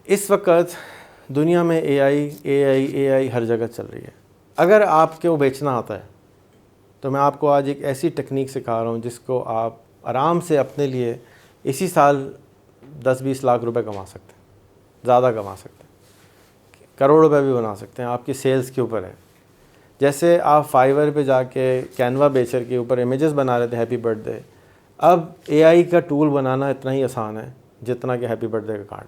इस वक्त दुनिया में एआई हर जगह चल रही है। अगर आपको बेचना आता है तो मैं आपको आज एक ऐसी टेक्निक सिखा रहा हूँ जिसको आप आराम से अपने लिए इसी साल 10-20 लाख रुपए कमा सकते हैं, ज़्यादा कमा सकते हैं, करोड़ रुपए भी बना सकते हैं। आपकी सेल्स के ऊपर है। जैसे आप फाइवर पे जाके कैनवा बेचर के ऊपर इमेजेस बना रहे थे हैप्पी बर्थडे, अब एआई का टूल बनाना इतना ही आसान है जितना कि हैप्पी बर्थडे का कार्ड।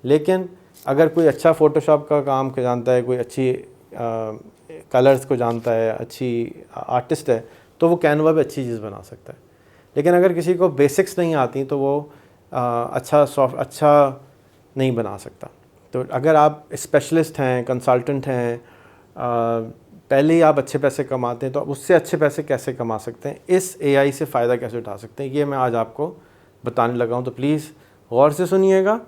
लेकिन अगर कोई अच्छा फ़ोटोशॉप का काम को जानता है, कोई अच्छी कलर्स को जानता है, अच्छी आर्टिस्ट है, तो वो कैनवा पे अच्छी चीज़ बना सकता है। लेकिन अगर किसी को बेसिक्स नहीं आती तो वो अच्छा नहीं बना सकता। तो अगर आप स्पेशलिस्ट हैं, कंसल्टेंट हैं, पहले ही आप अच्छे पैसे कमाते हैं, तो उससे अच्छे पैसे कैसे कमा सकते हैं, इस एआई से फ़ायदा कैसे उठा सकते हैं, ये मैं आज आपको बताने लगा हूँ। तो प्लीज़ गौर से सुनिएगा।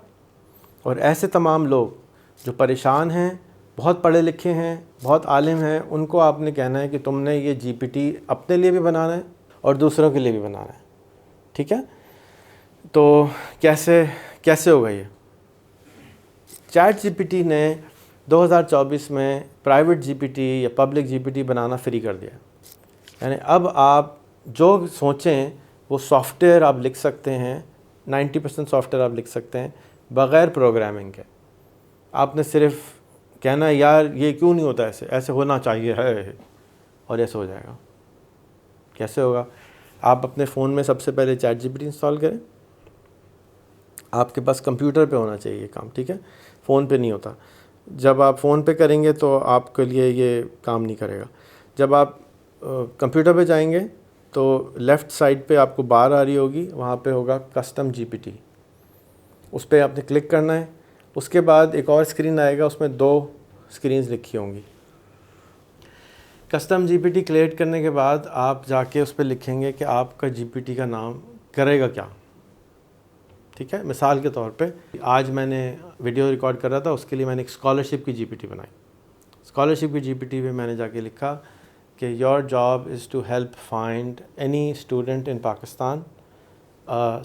और ऐसे तमाम लोग जो परेशान हैं, बहुत पढ़े लिखे हैं, बहुत आलिम हैं, उनको आपने कहना है कि तुमने ये जीपीटी अपने लिए भी बनाना है और दूसरों के लिए भी बनाना है। ठीक है? तो कैसे होगा ये? चैट जीपीटी ने 2024 में प्राइवेट जीपीटी या पब्लिक जीपीटी बनाना फ्री कर दिया। यानी अब आप जो सोचें वो सॉफ्टवेयर आप लिख सकते हैं, 90% सॉफ्टवेयर आप लिख सकते हैं बग़ैर प्रोग्रामिंग के। आपने सिर्फ कहना है यार ये क्यों नहीं होता, ऐसे होना चाहिए है, और ऐसे हो जाएगा। कैसे होगा? आप अपने फ़ोन में सबसे पहले चैट जीपीटी इंस्टॉल करें। आपके पास कंप्यूटर पे होना चाहिए ये काम, ठीक है? फ़ोन पे नहीं होता। जब आप फ़ोन पे करेंगे तो आपके लिए ये काम नहीं करेगा। जब आप कंप्यूटर पे जाएंगे तो लेफ़्ट साइड पे आपको बार आ रही होगी, वहाँ पे होगा कस्टम जीपीटी, उस पर आपने क्लिक करना है। उसके बाद एक और स्क्रीन आएगा, उसमें 2 स्क्रीन्स लिखी होंगी। कस्टम जीपीटी क्रिएट करने के बाद आप जाके उस पर लिखेंगे कि आपका जीपीटी का नाम करेगा क्या। ठीक है? मिसाल के तौर पे आज मैंने वीडियो रिकॉर्ड कर रहा था, उसके लिए मैंने एक स्कॉलरशिप की जीपीटी बनाई। स्कॉलरशिप की जीपीटी में मैंने जाके लिखा कि your job is to help find any student in Pakistan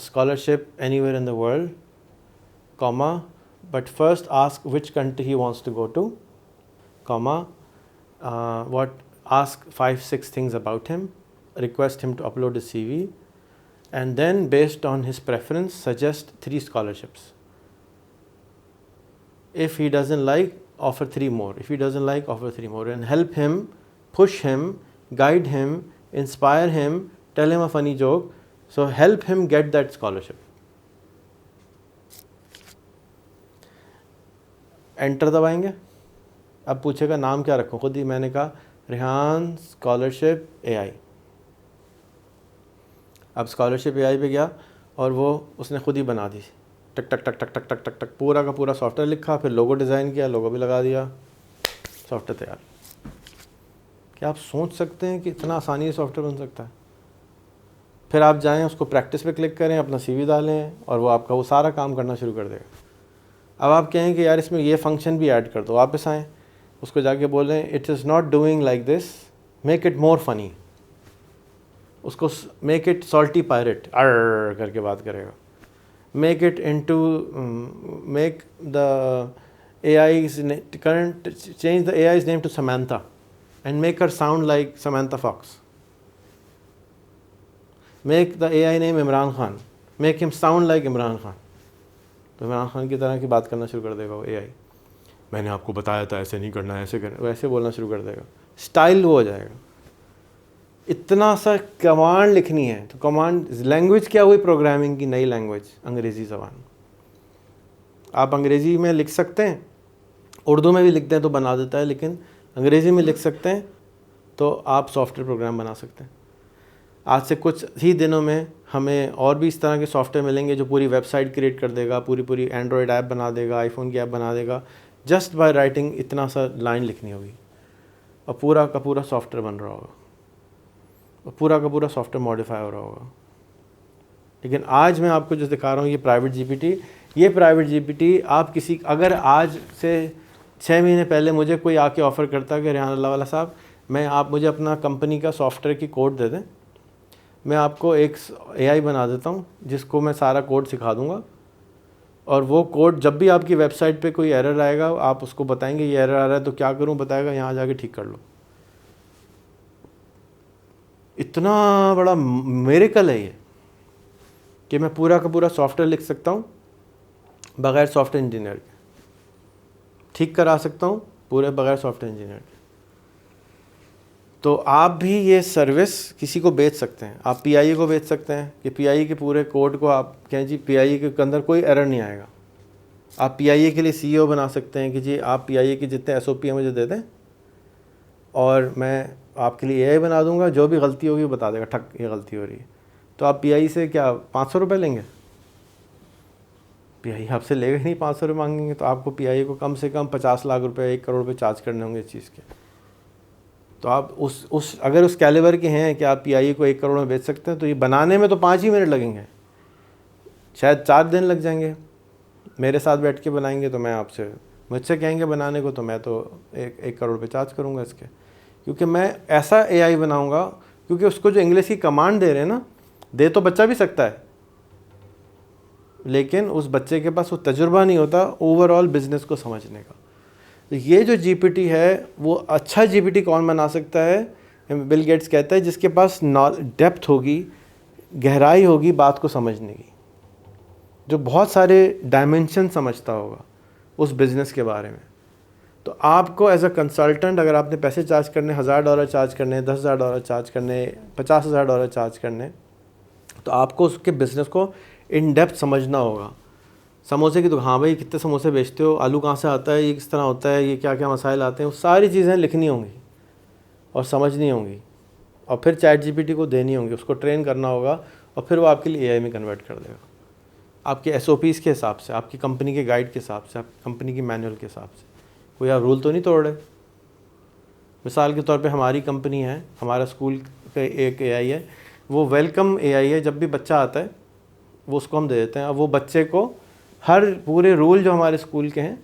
scholarship anywhere in the world, comma, but first ask which country he wants to go to, comma, ask 5-6 things about him, request him to upload his CV, and then based on his preference suggest 3 scholarships. If he doesn't like, offer 3 more. If he doesn't like, offer 3 more, and help him, push him, guide him, inspire him, tell him a funny joke, so help him get that scholarship. Enter दबाएंगे। अब पूछेगा नाम क्या रखूं, खुद ही मैंने कहा Rehan scholarship AI. अब स्कॉलरशिप एआई पे गया और वो उसने खुद ही बना दी, टक टक टक टक टक टक टक टक, पूरा का पूरा सॉफ्टवेयर लिखा, फिर लोगो डिज़ाइन किया, लोगो भी लगा दिया, सॉफ्टवेयर तैयार। क्या आप सोच सकते हैं कि इतना आसानी से सॉफ्टवेयर बन सकता है? फिर आप जाएँ, उसको प्रैक्टिस पे क्लिक करें, अपना CV डालें और वो आपका वो सारा काम करना शुरू कर देगा। अब आप कहें कि यार इसमें ये फंक्शन भी ऐड कर दो, वापस आएँ, उसको जाके बोलें it is not doing like this, make it more funny. उसको make it salty pirate uh करके बात करेगा। Make it into make the AI's current change the AI's name to Samantha and make her sound like Samantha Fox. Make the AI name Imran Khan, make him sound like Imran Khan. तो इमरान खान की तरह की बात करना शुरू कर देगा वो एआई। मैंने आपको बताया था ऐसे नहीं करना, ऐसे करना, वैसे बोलना शुरू कर देगा, स्टाइल वो हो जाएगा। इतना सा कमांड लिखनी है तो कमांड लैंग्वेज क्या हुई? प्रोग्रामिंग की नई लैंग्वेज, अंग्रेज़ी ज़बान। आप अंग्रेज़ी में लिख सकते हैं, उर्दू में भी लिखते हैं तो बना देता है, लेकिन अंग्रेज़ी में लिख सकते हैं तो आप सॉफ्टवेयर प्रोग्राम बना सकते हैं। आज से कुछ ही दिनों में हमें और भी इस तरह के सॉफ्टवेयर मिलेंगे जो पूरी वेबसाइट क्रिएट कर देगा, पूरी एंड्रॉयड ऐप बना देगा, आईफोन की ऐप बना देगा, जस्ट बाय राइटिंग इतना सा लाइन लिखनी होगी और पूरा का पूरा सॉफ्टवेयर बन रहा होगा और पूरा का पूरा सॉफ्टवेयर मॉडिफाई हो रहा होगा। लेकिन आज मैं आपको जो दिखा रहा हूँ ये प्राइवेट जीपीटी आप किसी, अगर आज से 6 महीने पहले मुझे कोई आके ऑफ़र करता कि रेहान अल्लाह वाला साहब आप मुझे अपना कंपनी का सॉफ्टवेयर की कोड दे दें, मैं आपको एक एआई बना देता हूँ जिसको मैं सारा कोड सिखा दूँगा और वो कोड जब भी आपकी वेबसाइट पे कोई एरर आएगा आप उसको बताएंगे ये एरर आ रहा है तो क्या करूं, बताएगा यहाँ जाके ठीक कर लो। इतना बड़ा मिरेकल है ये कि मैं पूरा का पूरा सॉफ्टवेयर लिख सकता हूँ बगैर सॉफ्टवेयर इंजीनियर के, ठीक करा सकता हूँ पूरे बगैर सॉफ्टवेयर इंजीनियर के। तो आप भी ये सर्विस किसी को बेच सकते हैं। आप PIE को बेच सकते हैं कि PIE के पूरे कोड को आप कहें जी PIE के अंदर कोई एरर नहीं आएगा। आप PIE के लिए CEO बना सकते हैं कि जी आप PIE के जितने SOP हैं मुझे दे दें और मैं आपके लिए AI बना दूंगा, जो भी गलती होगी वो बता देगा, ठक ये गलती हो रही है। तो आप PIE से क्या 500 रुपये लेंगे? PIE आपसे लेगा ही नहीं, 500 रुपये मांगेंगे। तो आपको PIE को कम से कम 50 लाख रुपए 1 करोड़ रुपये चार्ज करने होंगे इस चीज़ के। तो आप उस अगर उस कैलिबर के हैं कि आप PIE को 1 करोड़ में बेच सकते हैं तो ये बनाने में तो 5 ही मिनट लगेंगे, शायद 4 दिन लग जाएंगे। मेरे साथ बैठ के बनाएंगे तो मैं आपसे मुझसे कहेंगे बनाने को तो मैं तो 1 करोड़ रुपये चार्ज करूँगा इसके, क्योंकि मैं ऐसा AI बनाऊँगा। क्योंकि उसको जो इंग्लिश की कमांड दे रहे हैं ना, दे तो बच्चा भी सकता है लेकिन उस बच्चे के पास वो तजुर्बा नहीं होता ओवरऑल बिजनेस को समझने का। तो ये जो GPT है वो अच्छा GPT कौन बना सकता है? बिल गेट्स कहता है जिसके पास डेप्थ होगी, गहराई होगी बात को समझने की, जो बहुत सारे डायमेंशन समझता होगा उस बिज़नेस के बारे में। तो आपको एज अ कंसल्टेंट अगर आपने पैसे चार्ज करने, $1000 चार्ज करने, $10,000 चार्ज करने, $50,000 चार्ज करने, तो आपको उसके बिज़नेस को इन डेप्थ समझना होगा। समोसे की तो हाँ भाई कितने समोसे बेचते हो, आलू कहाँ से आता है, ये किस तरह होता है, ये क्या क्या मसाइल आते हैं, वो सारी चीज़ें लिखनी होंगी और समझनी होंगी और फिर चैट GPT को देनी होंगी, उसको ट्रेन करना होगा और फिर वो आपके लिए AI में कन्वर्ट कर देगा आपके SOPs के हिसाब से, आपकी कंपनी के गाइड के हिसाब से, आपकी कंपनी की मैनुअल के हिसाब से। कोई आप रूल तो नहीं तोड़ रहे। मिसाल के तौर पे हमारी कंपनी है, हमारा स्कूल का एक AI है, वो वेलकम AI है। जब भी बच्चा आता है वो उसको हम दे देते हैं। अब वो बच्चे को हर पूरे रूल जो हमारे स्कूल के हैं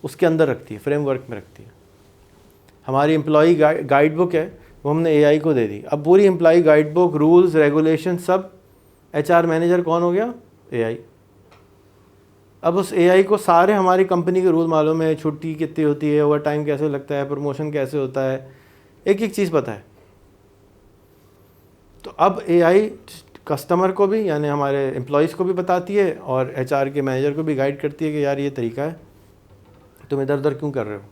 उसके अंदर रखती है, फ्रेमवर्क में रखती है। हमारी एम्प्लॉई गाइड बुक है वो हमने AI को दे दी। अब पूरी employee guide book, rules, regulation सब HR मैनेजर कौन हो गया? AI। अब उस AI को सारे हमारी कंपनी के रूल मालूम है, छुट्टी कितनी होती है, ओवर टाइम कैसे लगता है, प्रमोशन कैसे होता है, एक एक चीज़ पता है। तो अब AI कस्टमर को भी यानी हमारे एम्प्लॉयज़ को भी बताती है और HR के मैनेजर को भी गाइड करती है कि यार ये तरीका है, तुम इधर उधर क्यों कर रहे हो,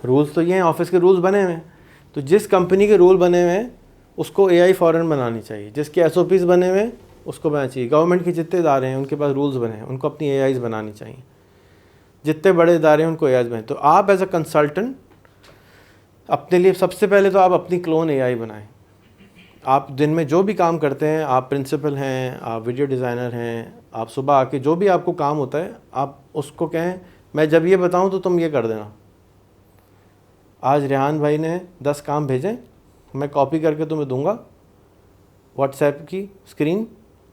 रूल्स तो ये हैं, ऑफिस के रूल्स बने हुए हैं। तो जिस कंपनी के रूल बने हुए हैं उसको AI फ़ौरन बनानी चाहिए, जिसके SOPs बने हुए हैं उसको बनाना चाहिए। गवर्नमेंट के जितने इदारे हैं उनके पास रूल्स बने हैं, उनको अपनी AIs बनानी चाहिए। जितने बड़े इदारे हैं उनको AIs बने। तो आप एज अ कंसल्टेंट अपने लिए सबसे पहले तो आप अपनी क्लोन AI बनाएं। आप दिन में जो भी काम करते हैं, आप प्रिंसिपल हैं, आप वीडियो डिज़ाइनर हैं, आप सुबह आके जो भी आपको काम होता है आप उसको कहें मैं जब ये बताऊं तो तुम ये कर देना। आज रेहान भाई ने 10 काम भेजे, मैं कॉपी करके तुम्हें दूंगा व्हाट्सएप की स्क्रीन,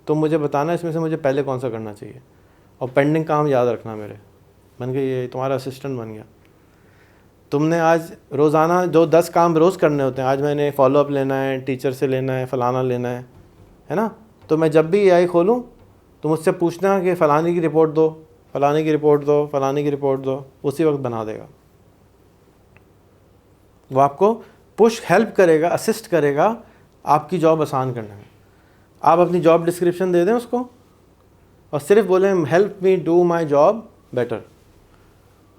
तुम मुझे बताना इसमें से मुझे पहले कौन सा करना चाहिए और पेंडिंग काम याद रखना मेरे। बन गया, ये तुम्हारा असिस्टेंट बन गया। तुमने आज रोज़ाना जो 10 काम रोज़ करने होते हैं, आज मैंने फॉलोअप लेना है, टीचर से लेना है, फ़लाना लेना है ना। तो मैं जब भी AI खोलूँ तो मुझसे पूछना कि फ़लाने की रिपोर्ट दो, फ़लाने की रिपोर्ट दो, फ़लाने की रिपोर्ट दो, उसी वक्त बना देगा। वो आपको पुश हेल्प करेगा, असिस्ट करेगा आपकी जॉब आसान करने में। आप अपनी जॉब डिस्क्रिप्शन दे दें उसको और सिर्फ बोलें help me do my job better,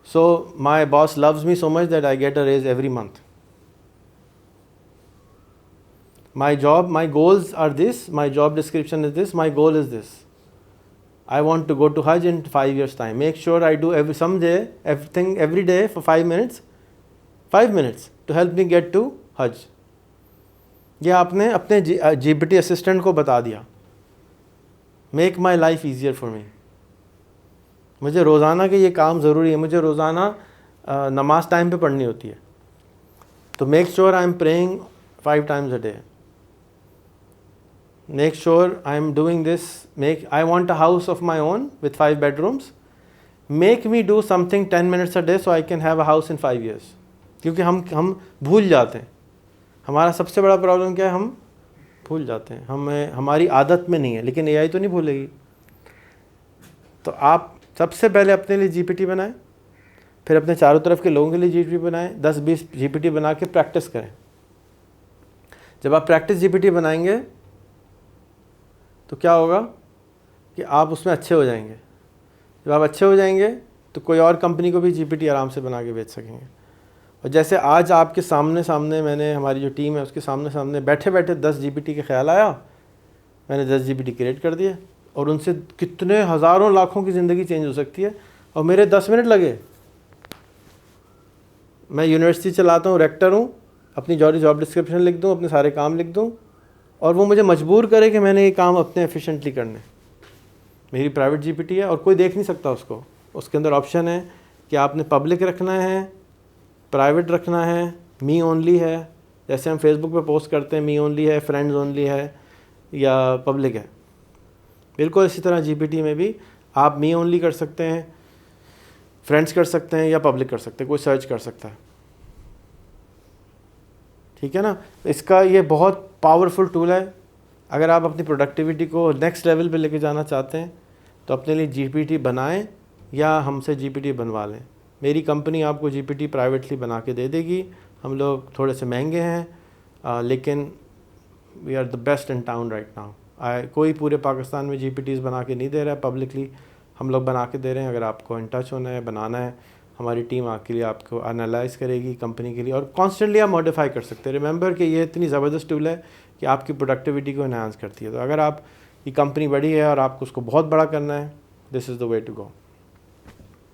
so my boss loves me so much that I get a raise every month. My job, my goals are this, my job description is this, my goal is this. I want to go to Hajj in 5 years time. Make sure I do everything every day for 5 minutes to help me get to Hajj. ये आपने अपने GPT assistant को बता दिया, make my life easier for me. मुझे रोज़ाना के ये काम ज़रूरी है, मुझे रोज़ाना नमाज टाइम पे पढ़नी होती है, तो make sure I am praying 5 times a day. Make sure I am doing this. I want a house of my own with 5 bedrooms. Make me do something 10 minutes a day so I can have a house in 5 years. क्योंकि हम भूल जाते हैं। हमारा सबसे बड़ा problem क्या है? हम भूल जाते हैं, हमारी आदत में नहीं है। लेकिन AI तो नहीं भूलेगी। तो आप सबसे पहले अपने लिए जीपीटी बनाएं, फिर अपने चारों तरफ के लोगों के लिए जीपीटी बनाएं, 10-20 जीपीटी बना के प्रैक्टिस करें। जब आप प्रैक्टिस जीपीटी बनाएंगे तो क्या होगा कि आप उसमें अच्छे हो जाएंगे। जब आप अच्छे हो जाएंगे तो कोई और कंपनी को भी जीपीटी आराम से बना के बेच सकेंगे। और जैसे आज आपके सामने सामने मैंने, हमारी जो टीम है उसके सामने सामने बैठे बैठे 10 जीपीटी का ख्याल आया, मैंने 10 जीपीटी क्रिएट कर दिए और उनसे कितने हज़ारों लाखों की ज़िंदगी चेंज हो सकती है। और मेरे 10 मिनट लगे। मैं यूनिवर्सिटी चलाता हूँ, रेक्टर हूँ, अपनी जॉब डिस्क्रिप्शन लिख दूँ, अपने सारे काम लिख दूँ और वो मुझे मजबूर करे कि मैंने ये काम अपने एफिशिएंटली करने। मेरी प्राइवेट जीपीटी है और कोई देख नहीं सकता उसको। उसके अंदर ऑप्शन है कि आपने पब्लिक रखना है, प्राइवेट रखना है, मी ओनली है, जैसे हम फेसबुक पे पोस्ट करते हैं मी ओनली है, फ्रेंड्स ओनली है या पब्लिक है। बिल्कुल इसी तरह जीपीटी में भी आप मी ओनली कर सकते हैं, फ्रेंड्स कर सकते हैं या पब्लिक कर सकते हैं, कोई सर्च कर सकता है। ठीक है ना। इसका ये बहुत पावरफुल टूल है। अगर आप अपनी प्रोडक्टिविटी को नेक्स्ट लेवल पे लेके जाना चाहते हैं तो अपने लिए जीपीटी बनाएं या हमसे जीपीटी बनवा लें। मेरी कंपनी आपको जीपीटी प्राइवेटली बना के दे देगी। हम लोग थोड़े से महंगे हैं लेकिन we are the best in town right now. कोई पूरे पाकिस्तान में जीपीटीज़ बना के नहीं दे रहा है पब्लिकली, हम लोग बना के दे रहे हैं। अगर आपको इन टच होना है, बनाना है, हमारी टीम आपके लिए आपको एनालाइज करेगी कंपनी के लिए और कॉन्स्टेंटली आप मॉडिफाई कर सकते हैं। रिमेंबर कि ये इतनी ज़बरदस्त टूल है कि आपकी प्रोडक्टिविटी को एनहांस करती है। तो अगर आप ये कंपनी बड़ी है और आपको उसको बहुत बड़ा करना है, this is the way to go.